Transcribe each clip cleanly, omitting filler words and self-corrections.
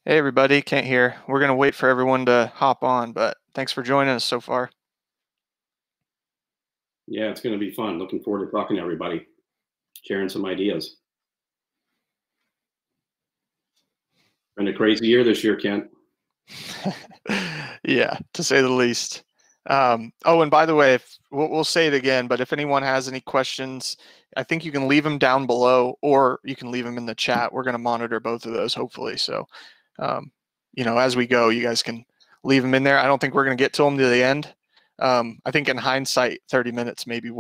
Hey everybody, Kent here. We're going to wait for everyone to hop on, but thanks for joining us so far. Yeah, it's going to be fun. Looking forward to talking to everybody, sharing some ideas. Been a crazy year this year, Kent. Yeah, to say the least. Oh, and by the way, if we'll say it again, but if anyone has any questions, I think you can leave them down below or you can leave them in the chat. We're going to monitor both of those, hopefully. So, as we go, you guys can leave them in there. I don't think we're going to get to them to the end. I think in hindsight, 30 minutes maybe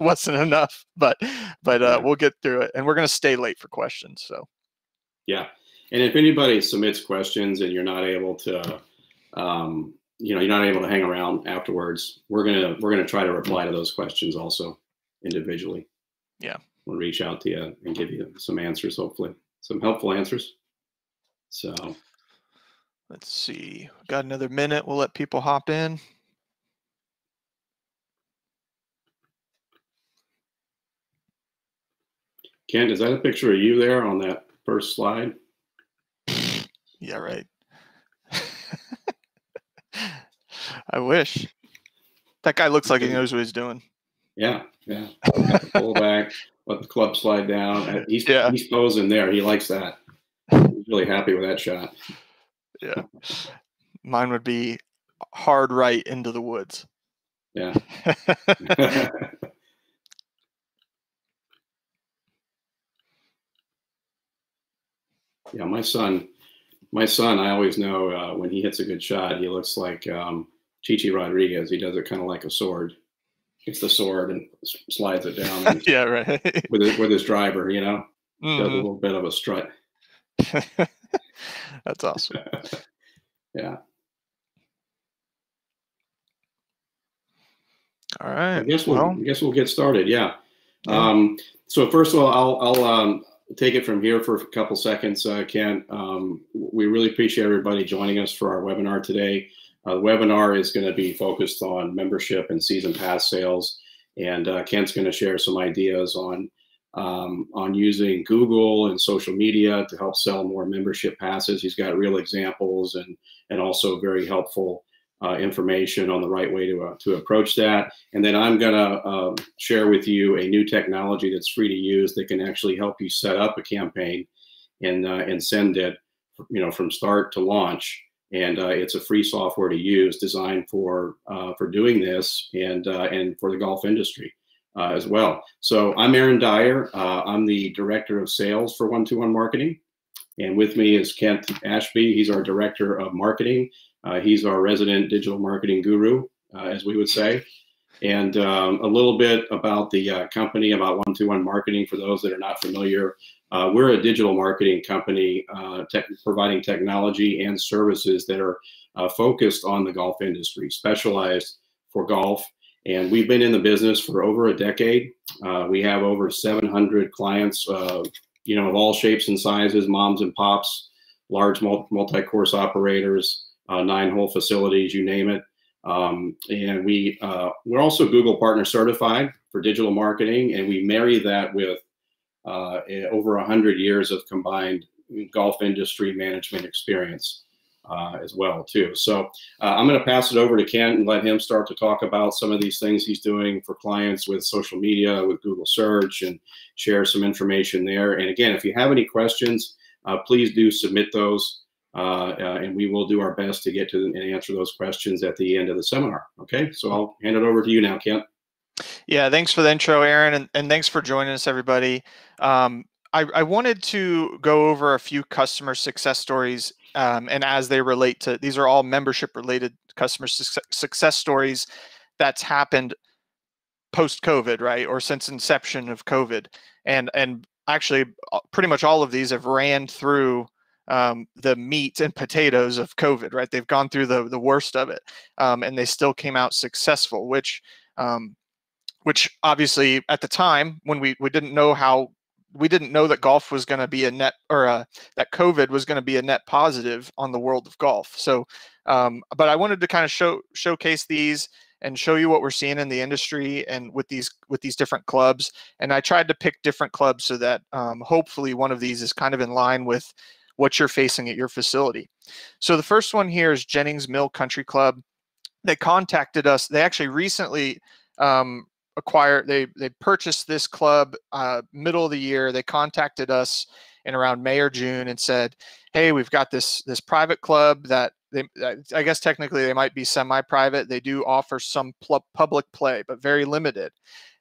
wasn't enough, but Yeah. we'll get through it, and we're going to stay late for questions. So Yeah, and if anybody submits questions and you're not able to, you're not able to hang around afterwards, we're gonna try to reply to those questions also individually. Yeah, we'll reach out to you and give you some answers, hopefully some helpful answers. So let's see. We've got another minute. We'll let people hop in. Kent, is that a picture of you there on that first slide? Yeah, right. I wish. That guy looks like he knows what he's doing. Yeah. Pull back, let the club slide down. He's posing there. He likes that. He's really happy with that shot. Yeah. Mine would be hard right into the woods. Yeah. Yeah, my son, I always know when he hits a good shot, he looks like Chichi Rodriguez. He does it kind of like a sword. Hits the sword and slides it down. And yeah, right. with his driver, does a Mm-hmm. little bit of a strut. That's awesome. Yeah. All right. I guess we'll get started. Yeah. So first of all, I'll take it from here for a couple seconds, Ken. We really appreciate everybody joining us for our webinar today. The webinar is going to be focused on membership and season pass sales, and Kent's going to share some ideas on using Google and social media to help sell more membership passes. He's got real examples and also very helpful information on the right way to approach that. And then I'm going to share with you a new technology that's free to use that can actually help you set up a campaign and send it, from start to launch. And it's a free software to use, designed for doing this and for the golf industry as well. So I'm Aaron Dyer. I'm the Director of Sales for 121 Marketing. And with me is Kent Ashby. He's our Director of Marketing. He's our resident digital marketing guru, as we would say. And a little bit about the company, about 121 Marketing, for those that are not familiar. We're a digital marketing company providing technology and services that are focused on the golf industry, specialized for golf. And we've been in the business for over a decade. We have over 700 clients, of all shapes and sizes, moms and pops, large multi-course operators, 9-hole facilities, you name it. And we're also Google Partner Certified for digital marketing, and we marry that with over 100 years of combined golf industry management experience as well too. So I'm going to pass it over to Ken and let him start to talk about some of these things he's doing for clients with social media, with Google search, and share some information there. And again, if you have any questions, please do submit those. And we will do our best to get to and answer those questions at the end of the seminar. Okay, so I'll hand it over to you now, Kent. Yeah, thanks for the intro, Aaron, and thanks for joining us, everybody. I wanted to go over a few customer success stories, and as they relate to, these are all membership-related customer success stories that's happened post-COVID, right, or since inception of COVID, and actually pretty much all of these have ran through the meat and potatoes of COVID, right? They've gone through the worst of it, and they still came out successful, which obviously at the time when we didn't know that golf was going to be a net, or that COVID was going to be a net positive on the world of golf. So, but I wanted to kind of showcase these and show you what we're seeing in the industry and with these different clubs. And I tried to pick different clubs so that hopefully one of these is kind of in line with what you're facing at your facility. So the first one here is Jennings Mill Country Club. They contacted us. They actually recently they purchased this club middle of the year. They contacted us in around May or June and said, hey, we've got this private club that I guess technically they might be semi-private. They do offer some public play, but very limited.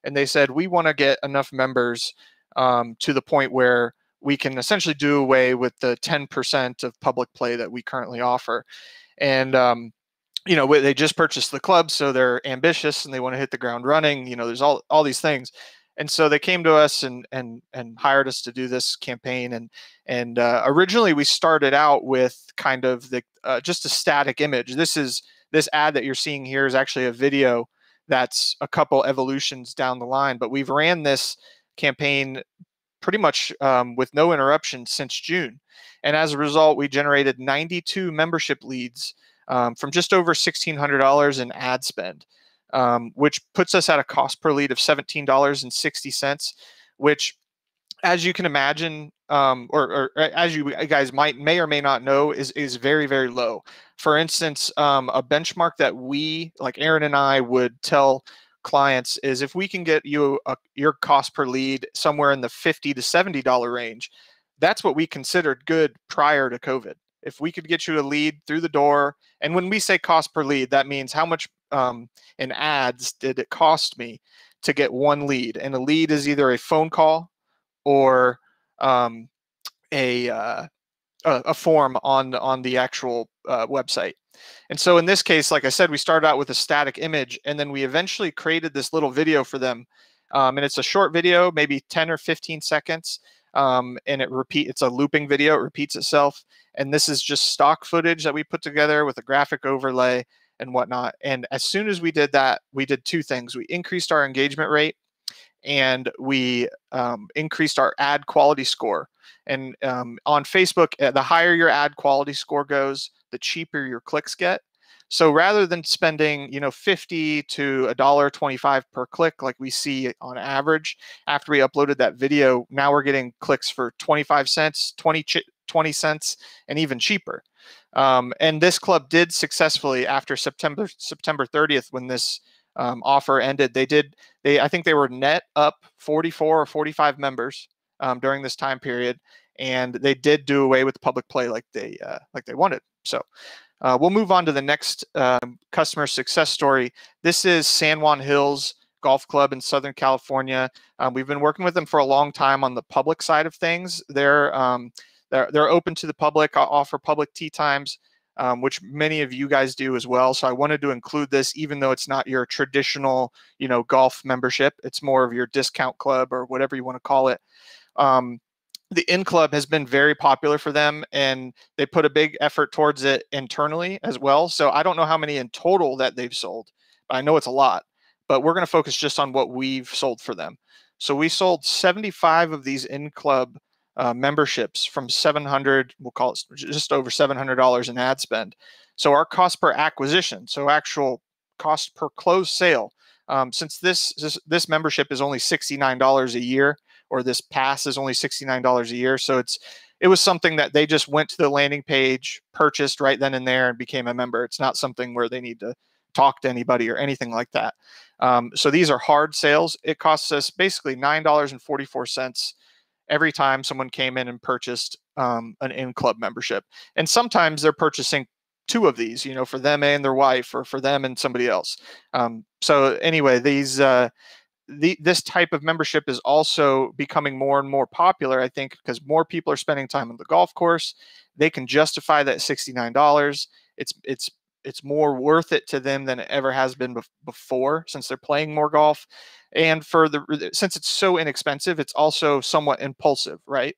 And they said, we want to get enough members to the point where we can essentially do away with the 10% of public play that we currently offer. And they just purchased the club, so they're ambitious and they want to hit the ground running. There's all these things. And so they came to us and hired us to do this campaign. And originally we started out with kind of just a static image. This ad that you're seeing here is actually a video that's a couple evolutions down the line, but we've ran this campaign pretty much with no interruption since June. And as a result, we generated 92 membership leads from just over $1,600 in ad spend, which puts us at a cost per lead of $17.60, which, as you can imagine, or as you guys may or may not know, is very, very low. For instance, a benchmark that we, like Aaron and I, would tell clients is if we can get you your cost per lead somewhere in the $50 to $70 range, that's what we considered good prior to COVID. If we could get you a lead through the door, and when we say cost per lead, that means how much in ads did it cost me to get one lead? And a lead is either a phone call or a form on the actual website. And so in this case, like I said, we started out with a static image, and then we eventually created this little video for them. And it's a short video, maybe 10 or 15 seconds. And it's a looping video, it repeats itself. And this is just stock footage that we put together with a graphic overlay and whatnot. And as soon as we did that, we did two things. We increased our engagement rate, and we increased our ad quality score. And on Facebook, the higher your ad quality score goes, the cheaper your clicks get. So rather than spending, $50 to $1.25 per click, like we see on average, after we uploaded that video, now we're getting clicks for 25 cents, 20 cents, and even cheaper. And this club did successfully, after September 30th, when this offer ended, I think they were net up 44 or 45 members during this time period, and they did do away with the public play like they wanted. So we'll move on to the next customer success story. This is San Juan Hills Golf Club in Southern California. We've been working with them for a long time on the public side of things. They're open to the public, offer public tee times, which many of you guys do as well. So I wanted to include this, even though it's not your traditional, golf membership. It's more of your discount club or whatever you want to call it. The in-club has been very popular for them, and they put a big effort towards it internally as well. So I don't know how many in total that they've sold, but I know it's a lot. But we're going to focus just on what we've sold for them. So we sold 75 of these in-club memberships from $700, we'll call it just over $700 in ad spend. So our cost per acquisition, so actual cost per closed sale, since this membership is only $69 a year, or this pass is only $69 a year. So it was something that they just went to the landing page, purchased right then and there, and became a member. It's not something where they need to talk to anybody or anything like that. So these are hard sales. It costs us basically $9.44 every time someone came in and purchased an in-club membership. And sometimes they're purchasing two of these, for them and their wife, or for them and somebody else. So anyway, this type of membership is also becoming more and more popular, I think, because more people are spending time on the golf course. They can justify that $69. It's more worth it to them than it ever has been before, since they're playing more golf. And since it's so inexpensive, it's also somewhat impulsive, right?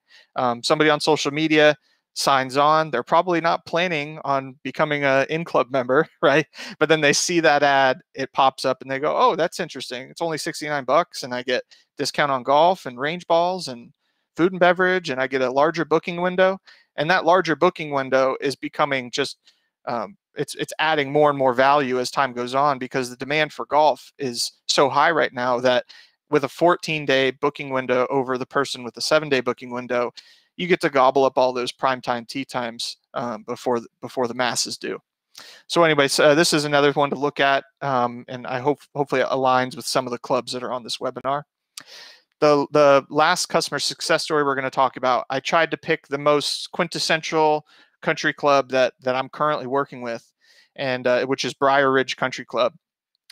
Somebody on social media signs on, they're probably not planning on becoming an in-club member, right? But then they see that ad, it pops up, and they go, oh, that's interesting. It's only $69, and I get discount on golf and range balls and food and beverage, and I get a larger booking window. And that larger booking window is becoming just, it's adding more and more value as time goes on, because the demand for golf is so high right now that with a 14-day booking window over the person with a 7-day booking window, you get to gobble up all those primetime tee times before the masses do. So anyways, this is another one to look at, and I hopefully it aligns with some of the clubs that are on this webinar. The last customer success story we're going to talk about, I tried to pick the most quintessential country club that I'm currently working with, and which is Briar Ridge Country Club.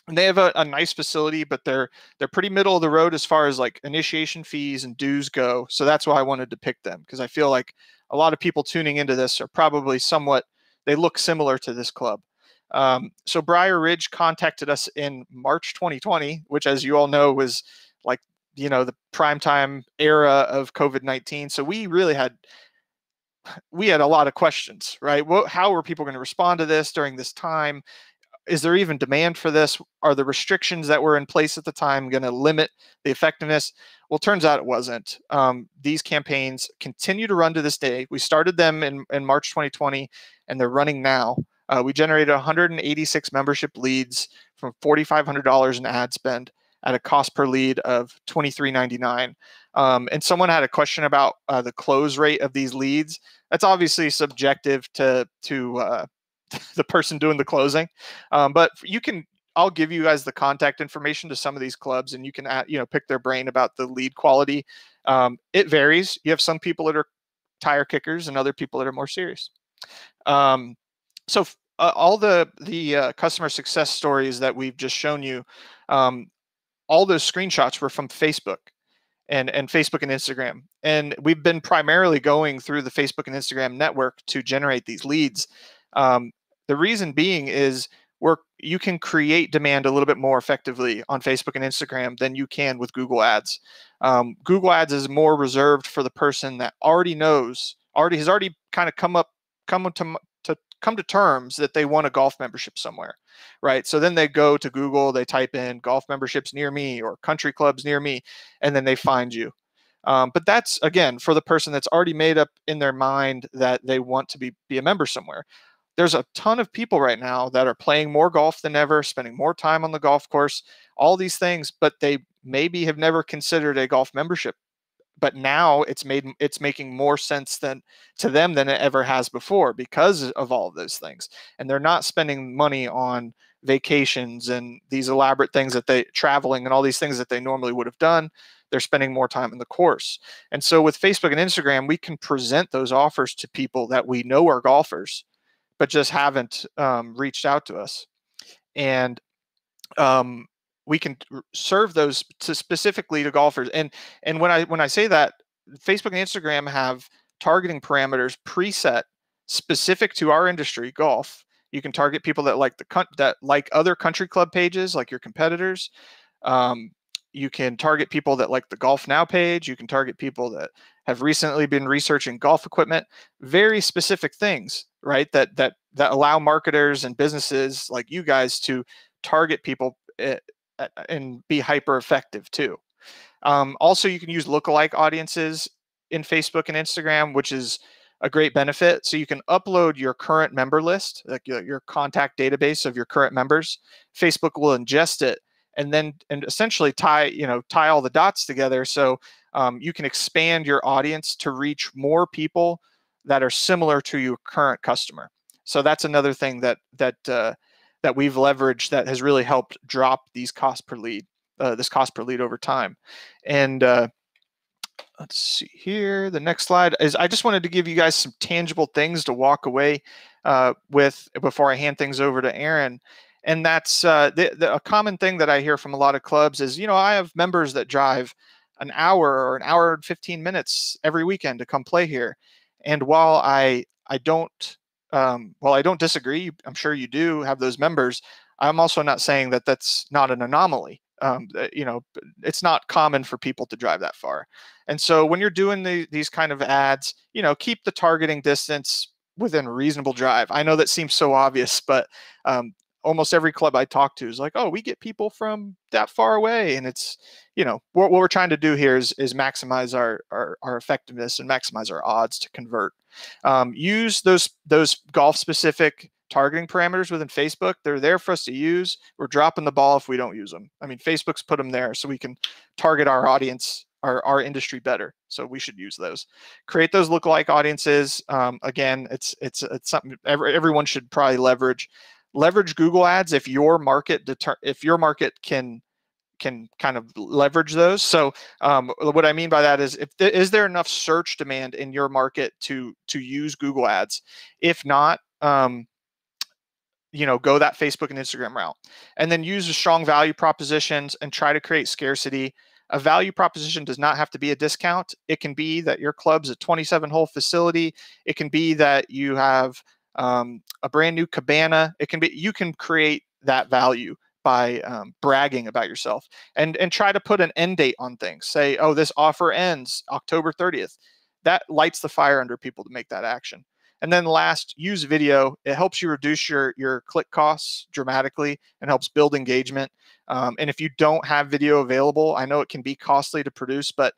And they have a nice facility, but they're pretty middle of the road as far as like initiation fees and dues go. So that's why I wanted to pick them, because I feel like a lot of people tuning into this are probably they look similar to this club. So Briar Ridge contacted us in March 2020, which, as you all know, was like, the primetime era of COVID-19. So we had a lot of questions, right? How were people going to respond to this during this time? Is there even demand for this? Are the restrictions that were in place at the time going to limit the effectiveness? Well, turns out it wasn't. These campaigns continue to run to this day. We started them in March 2020, and they're running now. We generated 186 membership leads from $4,500 in ad spend at a cost per lead of $23.99. And someone had a question about the close rate of these leads. That's obviously subjective to the person doing the closing, but I'll give you guys the contact information to some of these clubs, and you can pick their brain about the lead quality. It varies. You have some people that are tire kickers and other people that are more serious. So all the customer success stories that we've just shown you, all those screenshots were from Facebook and Facebook and Instagram. And we've been primarily going through the Facebook and Instagram network to generate these leads. The reason being is you can create demand a little bit more effectively on Facebook and Instagram than you can with Google Ads. Google Ads is more reserved for the person that has already kind of come to terms that they want a golf membership somewhere, right? So then they go to Google, they type in golf memberships near me or country clubs near me, and then they find you. But that's, again, for the person that's already made up in their mind that they want to be a member somewhere. There's a ton of people right now that are playing more golf than ever, spending more time on the golf course, all these things, but they maybe have never considered a golf membership. But now it's making more sense to them than it ever has before because of all of those things. And they're not spending money on vacations and these elaborate things traveling and all these things that they normally would have done. They're spending more time in the course. And so with Facebook and Instagram, we can present those offers to people that we know are golfers, but just haven't reached out to us. And we can serve those specifically to golfers. And when I say that, Facebook and Instagram have targeting parameters preset specific to our industry, golf. You can target people that like other country club pages, like your competitors. You can target people that like the Golf Now page. You can target people that have recently been researching golf equipment. Very specific things, right? That allow marketers and businesses like you guys to target people and be hyper effective too. Also, you can use lookalike audiences in Facebook and Instagram, which is a great benefit. So you can upload your current member list, like your contact database of your current members. Facebook will ingest it and essentially tie all the dots together. So you can expand your audience to reach more people that are similar to your current customer. So that's another thing that we've leveraged that has really helped drop these cost per lead, over time. And let's see here. The next slide is, I just wanted to give you guys some tangible things to walk away with before I hand things over to Aaron. And that's a common thing that I hear from a lot of clubs is, I have members that drive an hour or an hour and 15 minutes every weekend to come play here. And while I don't disagree, I'm sure you do have those members, I'm also not saying that that's not an anomaly. It's not common for people to drive that far. And so when you're doing these kind of ads, keep the targeting distance within reasonable drive. I know that seems so obvious, but almost every club I talk to is like, oh, we get people from that far away. And it's, what we're trying to do here is maximize our effectiveness and maximize our odds to convert. Use those golf specific targeting parameters within Facebook. They're there for us to use. We're dropping the ball if we don't use them. I mean, Facebook's put them there so we can target our audience our industry better. So we should use those. Create those lookalike audiences. Again, it's something everyone should probably leverage. Leverage Google Ads if your market can kind of leverage those. So what I mean by that is, is there enough search demand in your market to use Google Ads? If not, go that Facebook and Instagram route, and then use the strong value propositions and try to create scarcity. A value proposition does not have to be a discount. It can be that your club's a 27-hole facility. It can be that you have a brand new cabana. You can create that value by bragging about yourself, and try to put an end date on things. Say, oh, this offer ends October 30th. That lights the fire under people to make that action. And then last, use video. It helps you reduce your click costs dramatically and helps build engagement. And if you don't have video available, I know it can be costly to produce, but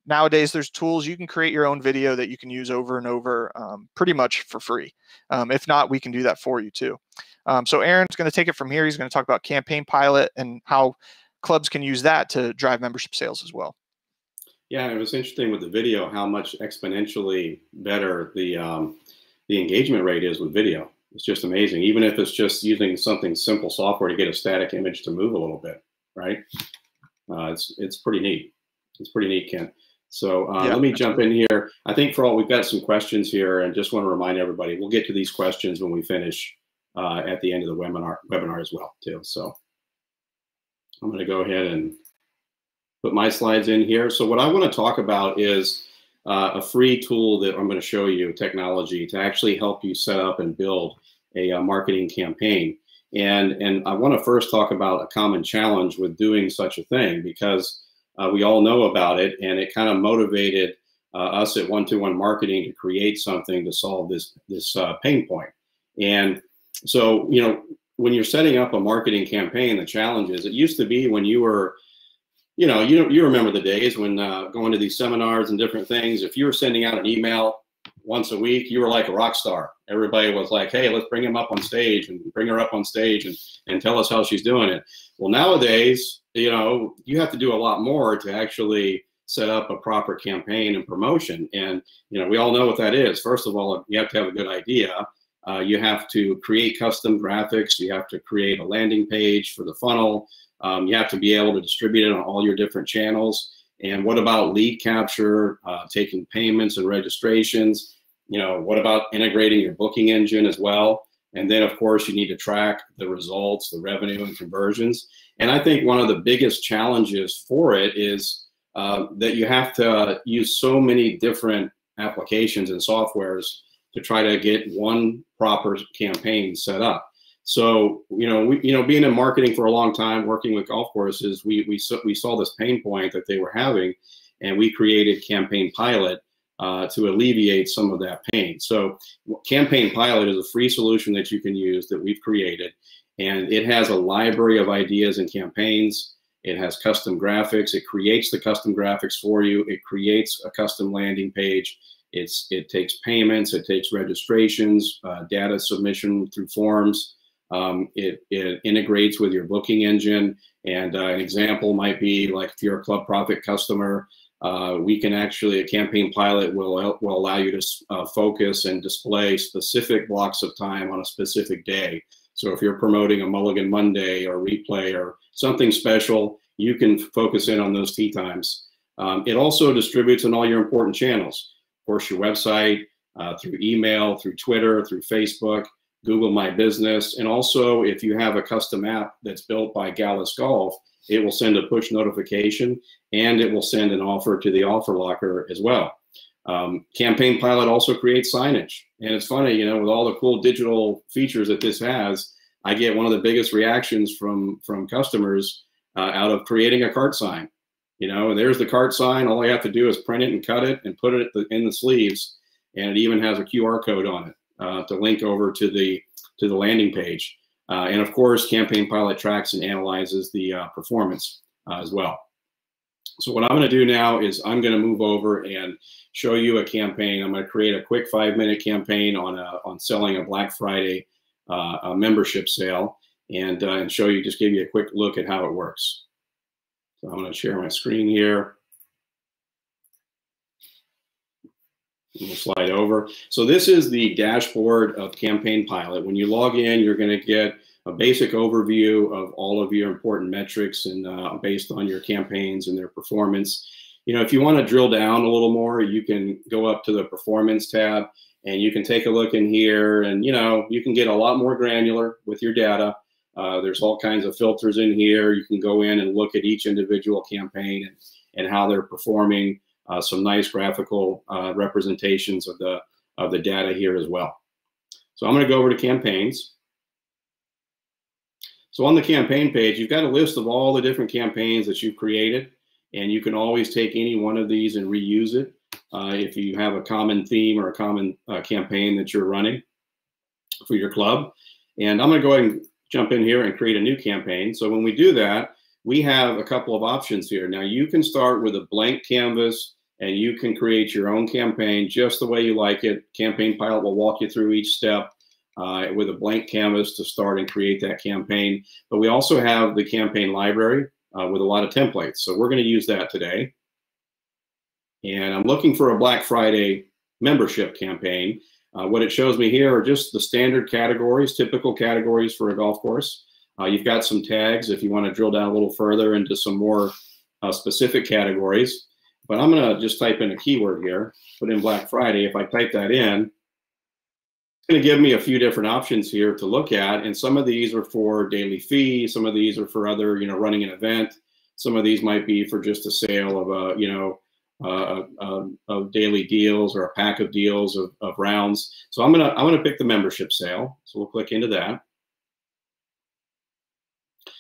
nowadays there's tools. You can create your own video that you can use over and over pretty much for free. If not, we can do that for you too. So Aaron's going to take it from here. He's going to talk about CampaignPilot and how clubs can use that to drive membership sales as well. Yeah, it was interesting with the video how much exponentially better the engagement rate is with video. It's just amazing. Even if it's just using something simple software to get a static image to move a little bit, right? It's pretty neat. It's pretty neat, Ken. So yeah, let me jump in here. I think we've got some questions here, and just want to remind everybody, we'll get to these questions when we finish at the end of the webinar as well, too. So I'm going to go ahead and put my slides in here. So what I want to talk about is a free tool that I'm going to show you, technology, to actually help you set up and build a marketing campaign. And I want to first talk about a common challenge with doing such a thing, because we all know about it, and it kind of motivated us at 121 Marketing to create something to solve this pain point. And so, when you're setting up a marketing campaign, the challenge is, it used to be when you were, you remember the days when going to these seminars and different things, if you were sending out an email once a week, you were like a rock star. Everybody was like, hey, let's bring him up on stage and bring her up on stage and tell us how she's doing it. Well, nowadays, you have to do a lot more to actually set up a proper campaign and promotion. And, we all know what that is. First of all, you have to have a good idea. You have to create custom graphics. You have to create a landing page for the funnel. You have to be able to distribute it on all your different channels. And what about lead capture, taking payments and registrations? What about integrating your booking engine as well? And then, of course, you need to track the results, the revenue and conversions. And I think one of the biggest challenges for it is that you have to use so many different applications and softwares to try to get one proper campaign set up. So, being in marketing for a long time, working with golf courses, we saw this pain point that they were having, and we created CampaignPilot to alleviate some of that pain. So CampaignPilot is a free solution that you can use that we've created, and it has a library of ideas and campaigns. It has custom graphics. It creates the custom graphics for you. It creates a custom landing page. It takes payments. It takes registrations, data submission through forms. It integrates with your booking engine. And an example might be, like, if you're a Club Profit customer, we can actually, a CampaignPilot will allow you to focus and display specific blocks of time on a specific day. So if you're promoting a Mulligan Monday or replay or something special, you can focus in on those tee times. It also distributes on all your important channels. Of course, your website, through email, through Twitter, through Facebook, Google My Business. And also, if you have a custom app that's built by Gallus Golf, it will send a push notification, and it will send an offer to the offer locker as well. CampaignPilot also creates signage. And it's funny, with all the cool digital features that this has, I get one of the biggest reactions from customers out of creating a cart sign. And there's the cart sign. All you have to do is print it and cut it and put it in the sleeves. And it even has a QR code on it to link over to the landing page. And of course, CampaignPilot tracks and analyzes the performance as well. So what I'm going to do now is I'm going to move over and show you a campaign. I'm going to create a quick 5-minute campaign on selling a Black Friday membership sale, and give you a quick look at how it works. So I'm going to share my screen here. We'll slide over. So this is the dashboard of CampaignPilot. When you log in, you're going to get a basic overview of all of your important metrics and based on your campaigns and their performance. You know, if you want to drill down a little more, you can go up to the performance tab and you can take a look in here, and you know, you can get a lot more granular with your data. There's all kinds of filters in here. You can go in and look at each individual campaign and how they're performing. Some nice graphical representations of the data here as well. So I'm going to go over to campaigns. So on the campaign page, you've got a list of all the different campaigns that you've created, and you can always take any one of these and reuse it if you have a common theme or a common campaign that you're running for your club. And I'm going to go ahead and jump in here and create a new campaign. So when we do that, we have a couple of options here. Now you can start with a blank canvas and you can create your own campaign just the way you like it. CampaignPilot will walk you through each step with a blank canvas to start and create that campaign. But we also have the campaign library with a lot of templates. So we're going to use that today. And I'm looking for a Black Friday membership campaign. What it shows me here are just the standard categories, typical categories for a golf course. You've got some tags if you want to drill down a little further into some more specific categories. But I'm going to just type in a keyword here, put in Black Friday. If I type that in, it's going to give me a few different options here to look at. And some of these are for daily fee. Some of these are for other, you know, running an event. Some of these might be for just a sale of a, you know, of daily deals or a pack of deals of rounds. So I'm gonna pick the membership sale. So we'll click into that.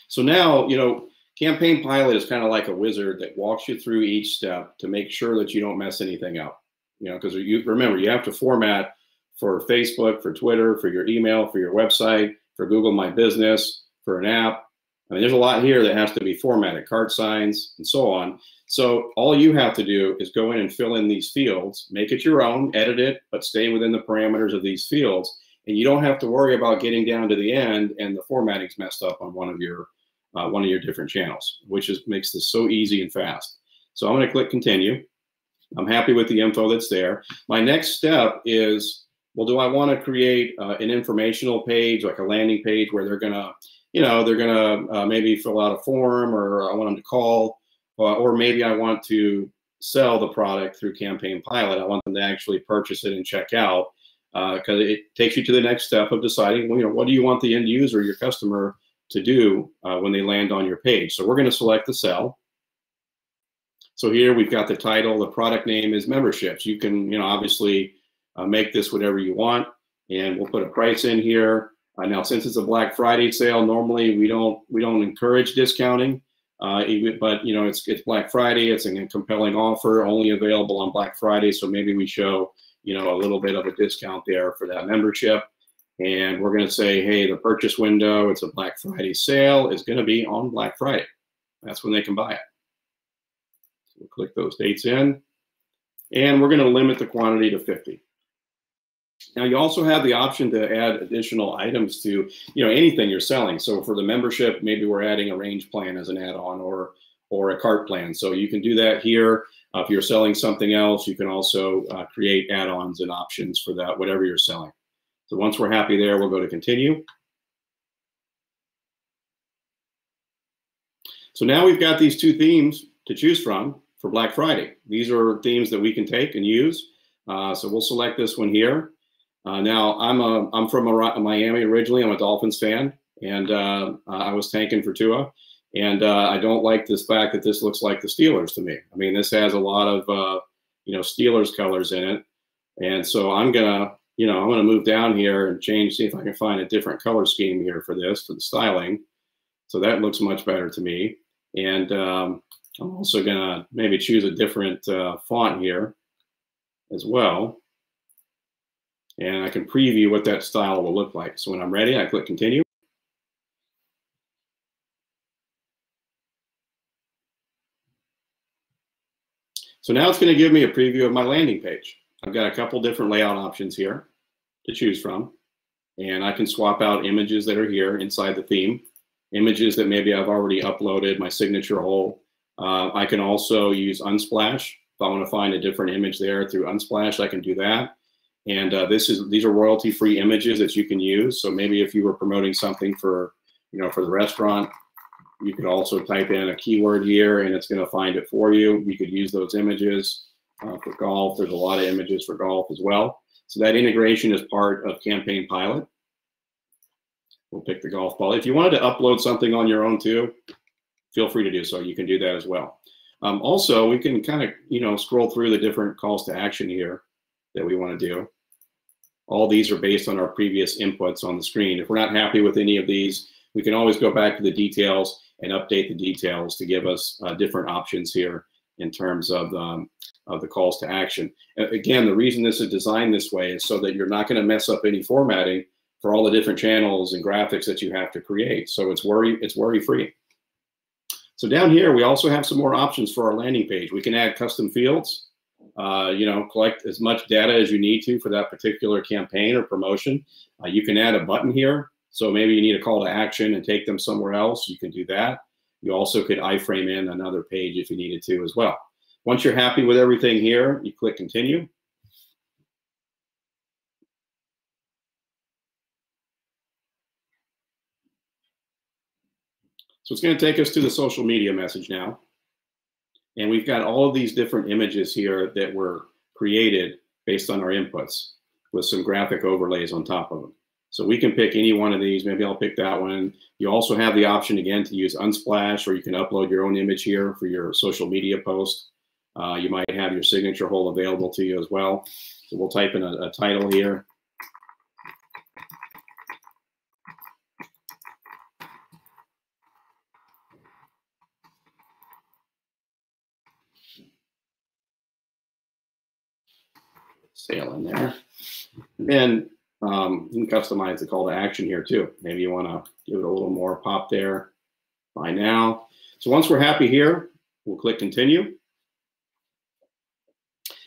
So now, you know, CampaignPilot is kind of like a wizard that walks you through each step to make sure that you don't mess anything up. You know, because you remember, you have to format for Facebook, for Twitter, for your email, for your website, for Google My Business, for an app. I mean, there's a lot here that has to be formatted, cart signs, and so on. So all you have to do is go in and fill in these fields, make it your own, edit it, but stay within the parameters of these fields. And you don't have to worry about getting down to the end and the formatting's messed up on one of your different channels, which makes this so easy and fast. So I'm going to click continue. I'm happy with the info that's there. My next step is, well, do I want to create an informational page, like a landing page where they're going to, you know, maybe fill out a form, or I want them to call, or maybe I want to sell the product through CampaignPilot. I want them to actually purchase it and check out, because it takes you to the next step of deciding, well, you know, what do you want the end user, your customer, to do when they land on your page. So we're going to select the sell. So here we've got the title. The product name is memberships. You can, you know, obviously make this whatever you want, and we'll put a price in here. Now, since it's a Black Friday sale, normally we don't encourage discounting, but you know, it's Black Friday. It's a compelling offer, only available on Black Friday. So maybe we show, you know, a little bit of a discount there for that membership. And we're going to say, hey, the purchase window, it's a Black Friday sale, is going to be on Black Friday. That's when they can buy it. So we'll click those dates in, and we're going to limit the quantity to 50. Now, you also have the option to add additional items to, you know, anything you're selling. So for the membership, maybe we're adding a range plan as an add-on, or a cart plan. So you can do that here. If you're selling something else, you can also create add-ons and options for that, whatever you're selling. So once we're happy there, we'll go to continue. So now we've got these two themes to choose from for Black Friday. These are themes that we can take and use. So we'll select this one here. Now I'm from Miami originally. I'm a Dolphins fan, and I was tanking for Tua. And I don't like this fact that this looks like the Steelers to me. I mean, this has a lot of you know, Steelers colors in it. And so I'm gonna move down here and change, see if I can find a different color scheme here for this, for the styling. So that looks much better to me. And I'm also gonna maybe choose a different font here as well. And I can preview what that style will look like. So when I'm ready, I click continue. So now it's going to give me a preview of my landing page. I've got a couple different layout options here to choose from. And I can swap out images that are here inside the theme, images that maybe I've already uploaded, my signature hole. I can also use Unsplash If I want to find a different image there through Unsplash, I can do that. And these are royalty-free images that you can use. So maybe if you were promoting something for, for the restaurant, you could also type in a keyword here and it's going to find it for you. You could use those images for golf. There's a lot of images for golf as well. So that integration is part of CampaignPilot. We'll pick the golf ball. If you wanted to upload something on your own too, feel free to do so. You can do that as well. Also, we can kind of, scroll through the different calls to action here that we want to do. All these are based on our previous inputs on the screen. If we're not happy with any of these, we can always go back to the details and update the details to give us different options here in terms of the calls to action. Again, the reason this is designed this way is so that you're not going to mess up any formatting for all the different channels and graphics that you have to create. So it's worry-free. So down here, we also have some more options for our landing page. We can add custom fields, collect as much data as you need to for that particular campaign or promotion. You can add a button here. So maybe you need a call to action and take them somewhere else. You can do that. You also could iframe in another page if you needed to as well. Once you're happy with everything here, you click continue. So it's going to take us to the social media message now. And we've got all of these different images here that were created based on our inputs with some graphic overlays on top of them. So we can pick any one of these. Maybe I'll pick that one. You also have the option again to use Unsplash, or you can upload your own image here for your social media post. You might have your signature hole available to you as well. So we'll type in a title here. Sale in there. And then you can customize the call to action here too. Maybe you want to give it a little more pop there. Buy now. So once we're happy here, we'll click continue.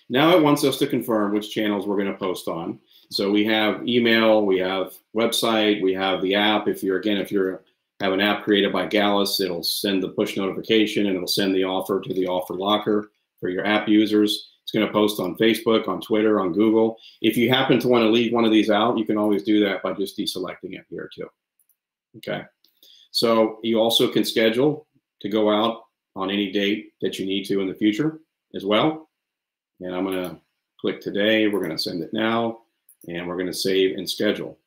Now it wants us to confirm which channels we're going to post on. So we have email, we have website, we have the app. If you have an app created by Gallus, it'll send the push notification and it'll send the offer to the offer locker for your app users. It's going to post on Facebook, on Twitter, on Google. If you happen to want to leave one of these out, you can always do that by just deselecting it here too. Okay. So you also can schedule to go out on any date that you need to in the future as well. And I'm going to click today. We're going to send it now, and we're going to save and schedule.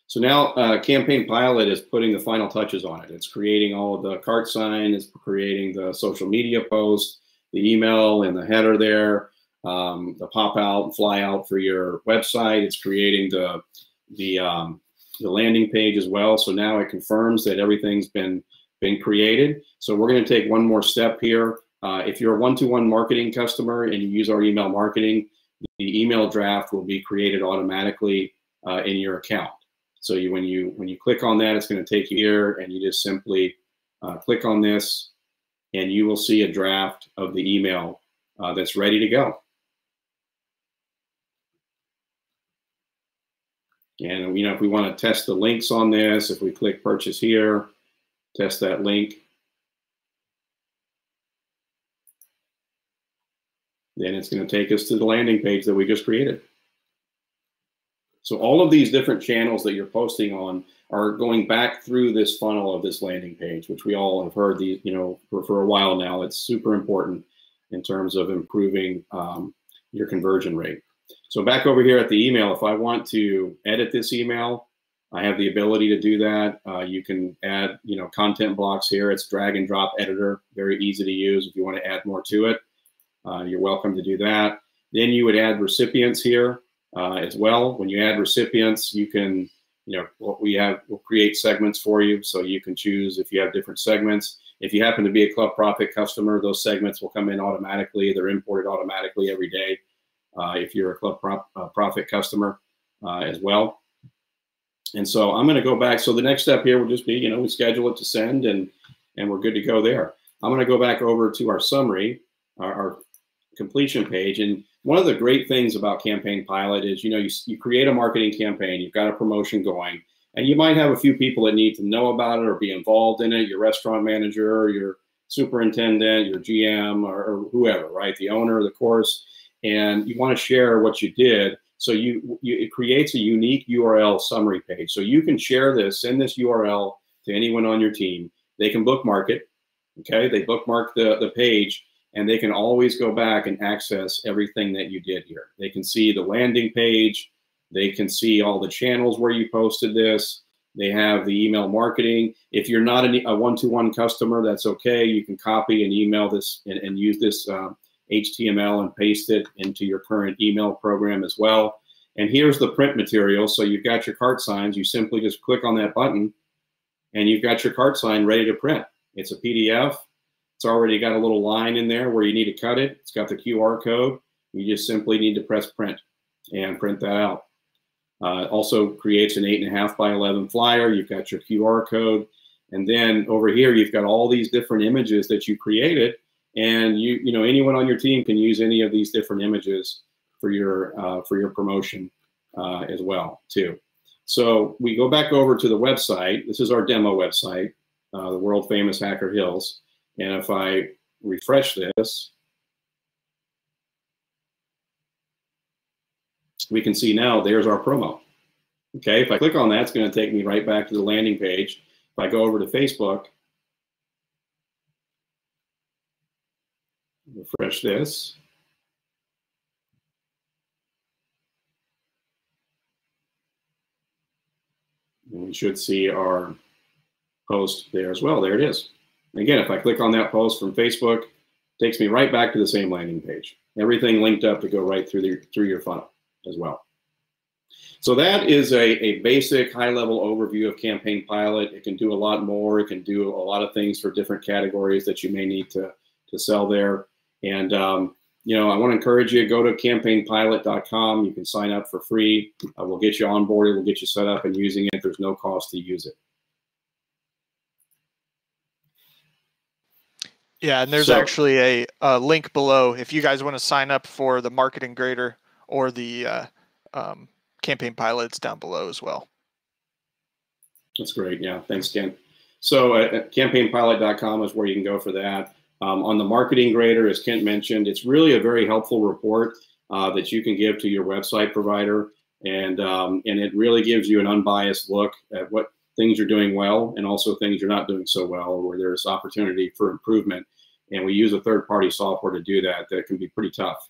So now CampaignPilot is putting the final touches on it. It's creating all of the cart sign, it's creating the social media post, the email and the header there, the pop out and fly out for your website. It's creating the landing page as well. So now it confirms that everything's been created. So we're going to take one more step here. If you're a one-to-one marketing customer and you use our email marketing, the email draft will be created automatically in your account. So when you click on that, it's going to take you here, and you just simply click on this, and you will see a draft of the email that's ready to go. And if we want to test the links on this, if we click purchase here, test that link, then it's going to take us to the landing page that we just created. So all of these different channels that you're posting on are going back through this funnel of this landing page, which we all have heard for a while now. It's super important in terms of improving your conversion rate. So back over here at the email, if I want to edit this email, I have the ability to do that. You can add, content blocks here. It's drag and drop editor, very easy to use. If you want to add more to it, you're welcome to do that. Then you would add recipients here as well. When you add recipients, you can, we'll create segments for you. So you can choose if you have different segments. If you happen to be a Club Profit customer, those segments will come in automatically. They're imported automatically every day if you're a Club Profit customer as well. And so I'm going to go back. So the next step here will just be, we schedule it to send, and we're good to go there. I'm going to go back over to our summary, our completion page. And one of the great things about CampaignPilot is, you create a marketing campaign, you've got a promotion going, and you might have a few people that need to know about it or be involved in it, your restaurant manager, or your superintendent, your GM, or whoever, right? The owner of the course, and you want to share what you did. So it creates a unique URL summary page. So you can share this, send this URL to anyone on your team. They can bookmark it, okay? They bookmark the page, and they can always go back and access everything that you did here. They can see the landing page. They can see all the channels where you posted this. They have the email marketing. If you're not a one-to-one customer, that's okay. You can copy and email this and use this HTML and paste it into your current email program as well. And here's the print material. So you've got your cart signs. You simply just click on that button, and you've got your cart sign ready to print. It's a PDF. It's already got a little line in there where you need to cut it. It's got the QR code. You just simply need to press print and print that out. Also creates an 8.5 by 11 flyer. You've got your QR code. And then over here, you've got all these different images that you created. And you know, anyone on your team can use any of these different images for your promotion as well, too. So we go back over to the website. This is our demo website, the world famous Hacker Hills. And if I refresh this, we can see now there's our promo. Okay, if I click on that, it's going to take me right back to the landing page. If I go over to Facebook, refresh this. And we should see our post there as well. There it is. Again, if I click on that post from Facebook, it takes me right back to the same landing page. Everything linked up to go right through your funnel as well. So that is a basic high-level overview of CampaignPilot. It can do a lot more. It can do a lot of things for different categories that you may need to sell there. And you know, I want to encourage you to go to CampaignPilot.com. You can sign up for free. We'll get you onboarded. We'll get you set up and using it. There's no cost to use it. Yeah, and there's actually a link below if you guys want to sign up for the Marketing Grader or the CampaignPilot. It's down below as well. That's great. Yeah, thanks, Ken. So CampaignPilot.com is where you can go for that. On the Marketing Grader, as Kent mentioned, it's really a very helpful report that you can give to your website provider, and it really gives you an unbiased look at what things you're doing well and also things you're not doing so well, or where there's opportunity for improvement. And we use a third-party software to do that. That can be pretty tough.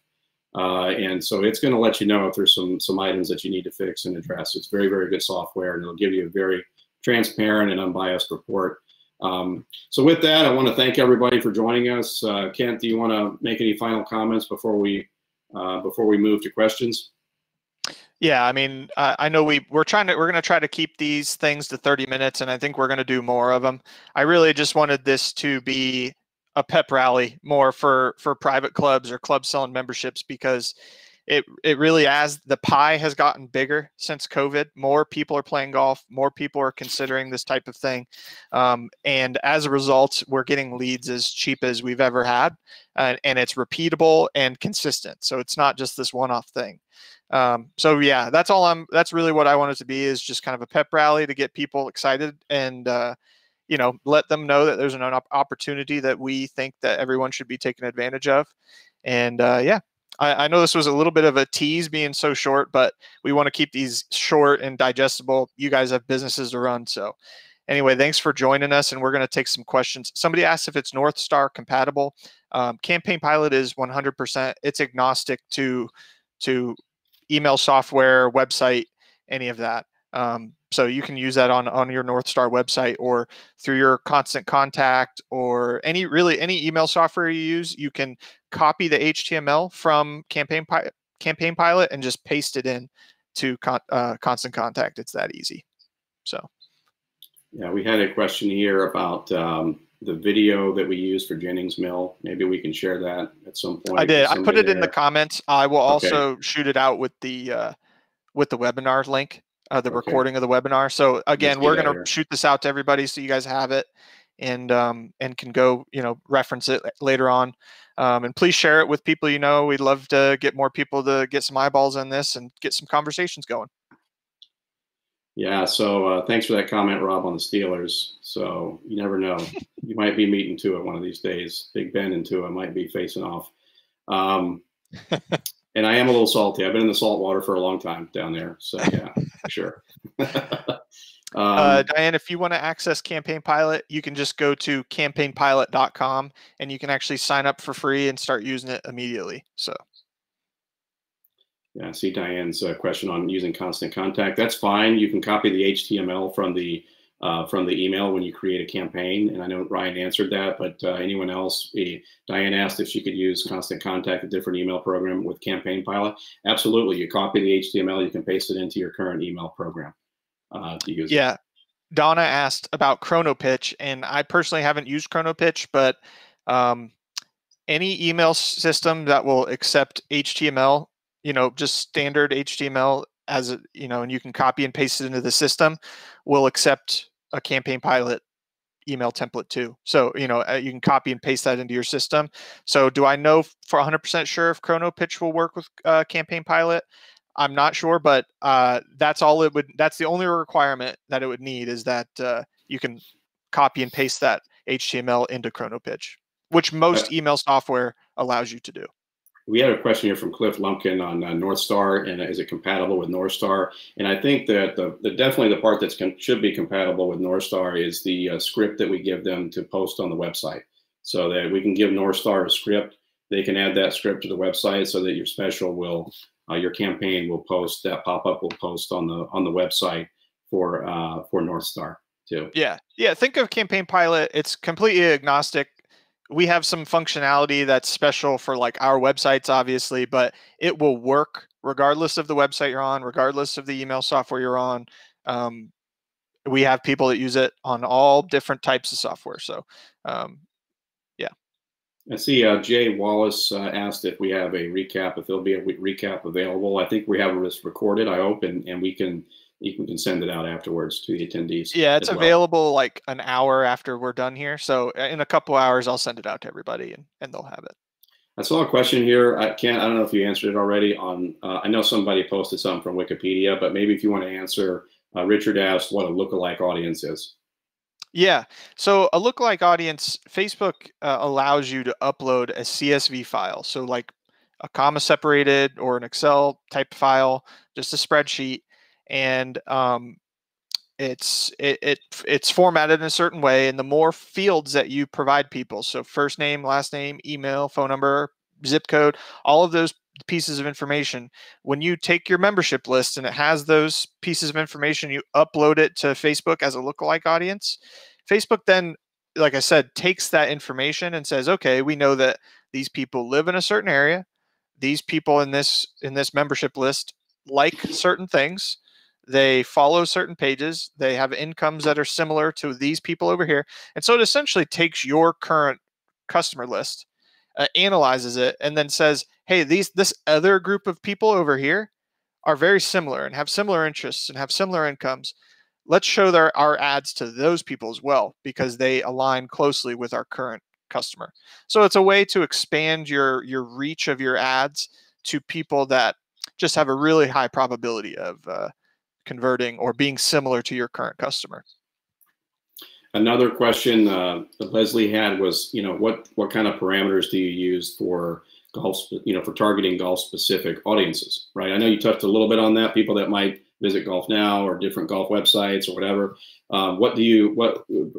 And so it's going to let you know if there's some items that you need to fix and address. It's very, very good software, and it'll give you a very transparent and unbiased report. So with that, I want to thank everybody for joining us. Kent, do you want to make any final comments before we move to questions? Yeah, I mean, I know we're going to try to keep these things to 30 minutes, and I think we're going to do more of them. I really just wanted this to be a pep rally more for private clubs or clubs selling memberships, because it really, as the pie has gotten bigger since COVID, more people are playing golf, more people are considering this type of thing. And as a result, we're getting leads as cheap as we've ever had, and it's repeatable and consistent. So it's not just this one-off thing. So yeah, that's really what I want it to be, is just kind of a pep rally to get people excited and, you know, let them know that there's an opportunity that we think that everyone should be taking advantage of. And yeah, I know this was a little bit of a tease being so short, but we want to keep these short and digestible. You guys have businesses to run. So anyway, thanks for joining us, and we're going to take some questions. Somebody asked if it's North Star compatible. CampaignPilot is 100%. It's agnostic to email software, website, any of that. So you can use that on your North Star website or through your Constant Contact, or any email software you use. You can copy the HTML from CampaignPilot and just paste it in to Constant Contact. It's that easy. So yeah, we had a question here about the video that we use for Jennings Mill. Maybe we can share that at some point. I did. I put it in the comments. I will also shoot it out with the webinar link. The recording of the webinar. So again, we're going to shoot this out to everybody so you guys have it, and can go, you know, reference it later on. And please share it with people you know. We'd love to get more people to get some eyeballs on this and get some conversations going. Yeah, so thanks for that comment, Rob, on the Steelers. So you never know. You might be meeting Tua one of these days. Big Ben and Tua might be facing off. Um, and I am a little salty. I've been in the salt water for a long time down there. So yeah, for sure. Diane, if you want to access CampaignPilot, you can just go to campaignpilot.com and you can actually sign up for free and start using it immediately. So. Yeah, I see Diane's question on using constant contact. That's fine. You can copy the HTML from the email when you create a campaign. And I know Ryan answered that, but anyone else? Diane asked if she could use constant contact, a different email program with CampaignPilot. Absolutely. You copy the HTML, you can paste it into your current email program to use it. Yeah. Donna asked about ChronoPitch, and I personally haven't used ChronoPitch, but any email system that will accept HTML, just standard HTML as a, and you can copy and paste it into the system, will accept a CampaignPilot email template too. So, you can copy and paste that into your system. So do I know for 100% sure if ChronoPitch will work with CampaignPilot? I'm not sure, but that's the only requirement that it would need is that you can copy and paste that HTML into ChronoPitch, which most email software allows you to do. We had a question here from Cliff Lumpkin on North Star, and is it compatible with North Star? And I think that definitely the part that should be compatible with North Star is the script that we give them to post on the website, so that we can give North Star a script. They can add that script to the website so that your special will, your campaign will post, that pop-up will post on the website for North Star too. Yeah. Think of CampaignPilot. It's completely agnostic. We have some functionality that's special for like our websites, obviously, but it will work regardless of the website you're on, regardless of the email software you're on. We have people that use it on all different types of software. So, yeah. I see Jay Wallace asked if we have a recap, if there'll be a recap available. I think we have this recorded, I hope, and you can send it out afterwards to the attendees. Yeah, it's available like an hour after we're done here. So in a couple hours, I'll send it out to everybody and they'll have it. I saw a question here. I don't know if you answered it already on, I know somebody posted something from Wikipedia, but maybe if you want to answer, Richard asked what a lookalike audience is. Yeah. So a lookalike audience, Facebook allows you to upload a CSV file. So like a comma separated or an Excel type file, just a spreadsheet. And it's formatted in a certain way, and the more fields that you provide people, so first name, last name, email, phone number, zip code, all of those pieces of information, when you take your membership list and it has those pieces of information, you upload it to Facebook as a lookalike audience. Facebook then, like I said, takes that information and says, okay, we know that these people live in a certain area, these people in this membership list like certain things, they follow certain pages, they have incomes that are similar to these people over here. And so it essentially takes your current customer list, analyzes it, and then says, hey, this other group of people over here are very similar and have similar interests and have similar incomes. Let's show our ads to those people as well, because they align closely with our current customer. So it's a way to expand your reach of your ads to people that just have a really high probability of converting or being similar to your current customer. Another question that Leslie had was, what kind of parameters do you use for golf, for targeting golf specific audiences, right? I know you touched a little bit on that, people that might visit Golf Now or different golf websites or whatever.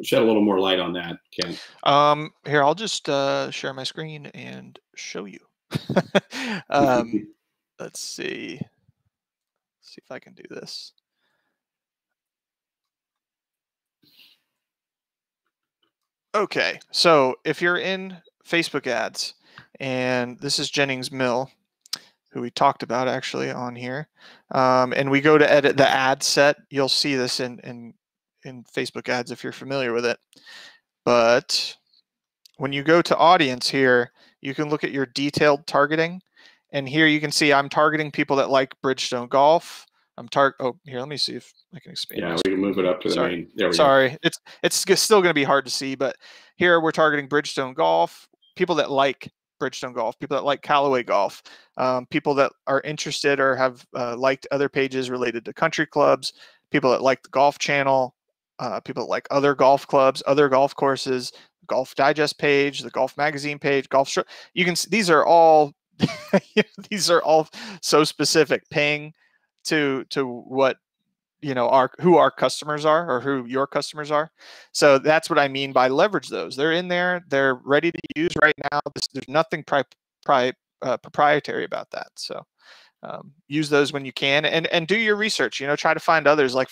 Shed a little more light on that, Ken? Here, I'll just share my screen and show you. Let's see if I can do this. Okay, so if you're in Facebook ads, and this is Jennings Mill, who we talked about actually on here, and we go to edit the ad set, you'll see this in Facebook ads if you're familiar with it. But when you go to audience here, you can look at your detailed targeting, and here you can see I'm targeting people that like Bridgestone golf. Here, let me see if I can expand. Yeah, we can move it up to the main. There we go. Sorry, it's still going to be hard to see, but here we're targeting Bridgestone golf, people that like Bridgestone golf, people that like Callaway golf, people that are interested or have liked other pages related to country clubs, people that like the golf channel, people that like other golf clubs, other golf courses, golf digest page, the golf magazine page, you can see these are all these are all so specific, paying to what who our customers are, or who your customers are. So that's what I mean by leverage those. They're in there, they're ready to use right now. There's nothing proprietary about that. So use those when you can, and do your research. Try to find others. Like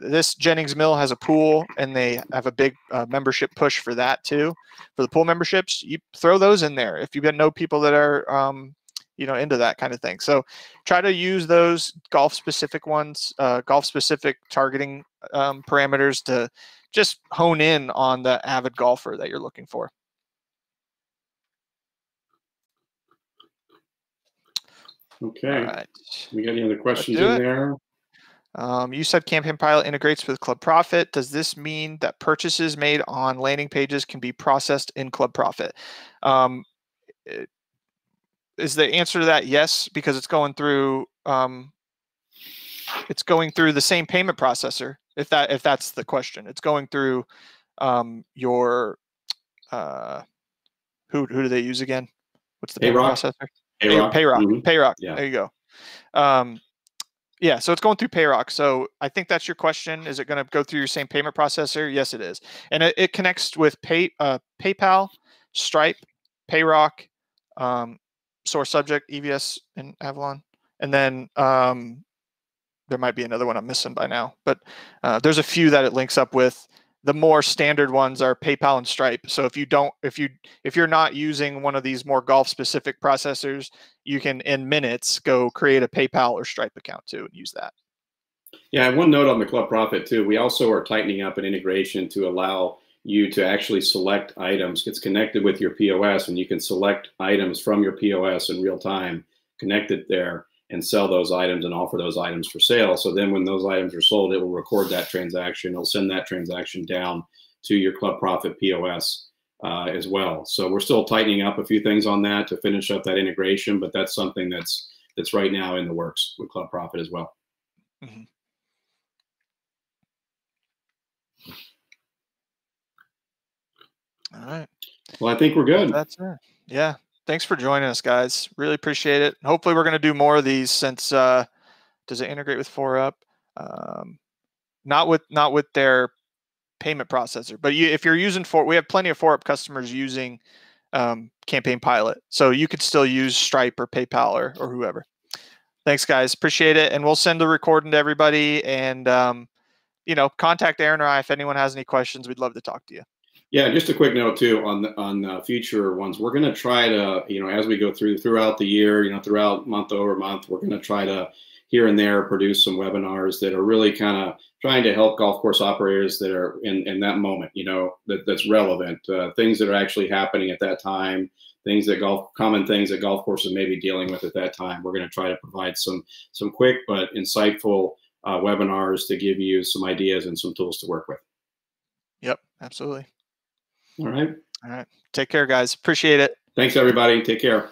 this Jennings Mill has a pool, and they have a big membership push for that too. For the pool memberships, you throw those in there if you know people that are into that kind of thing. So try to use those golf specific ones, golf specific targeting parameters to just hone in on the avid golfer that you're looking for. Okay. All right. We got any other questions in there? You said CampaignPilot integrates with Club Profit. Does this mean that purchases made on landing pages can be processed in Club Profit? Is the answer to that yes, because it's going through the same payment processor. If that's the question, it's going through your who do they use again? What's the payment processor? Payrock. Payrock. Yeah. There you go. Yeah, so it's going through Payrock. So I think that's your question. Is it going to go through your same payment processor? Yes, it is. And it connects with PayPal, Stripe, Payrock, Source Subject, EVS, and Avalon. And then there might be another one I'm missing by now. But there's a few that it links up with. The more standard ones are PayPal and Stripe. So if you're not using one of these more golf specific processors, you can in minutes go create a PayPal or Stripe account too and use that. Yeah, and one note on the Club Profit too. We also are tightening up an integration to allow you to actually select items. It's connected with your POS, and you can select items from your POS in real time, connect it there, and sell those items and offer those items for sale. So then when those items are sold, it will record that transaction. It'll send that transaction down to your Club Profit POS as well. So we're still tightening up a few things on that to finish up that integration, but that's something that's right now in the works with Club Profit as well. Mm-hmm. All right. Well, I think we're good. That's it. Yeah. Thanks for joining us, guys. Really appreciate it. Hopefully we're going to do more of these since, does it integrate with 4UP? Not with their payment processor, but if you're using we have plenty of 4UP customers using CampaignPilot. So you could still use Stripe or PayPal or whoever. Thanks, guys. Appreciate it. And we'll send a recording to everybody, and, contact Aaron or I if anyone has any questions. We'd love to talk to you. Yeah, just a quick note too on future ones. We're going to try to, as we go throughout the year, throughout month over month, we're going to try to here and there produce some webinars that are really kind of trying to help golf course operators that are in that moment, that's relevant, things that are actually happening at that time, common things that golf courses may be dealing with at that time. We're going to try to provide some quick but insightful webinars to give you some ideas and some tools to work with. Yep, absolutely. All right. Take care, guys. Appreciate it. Thanks, everybody. Take care.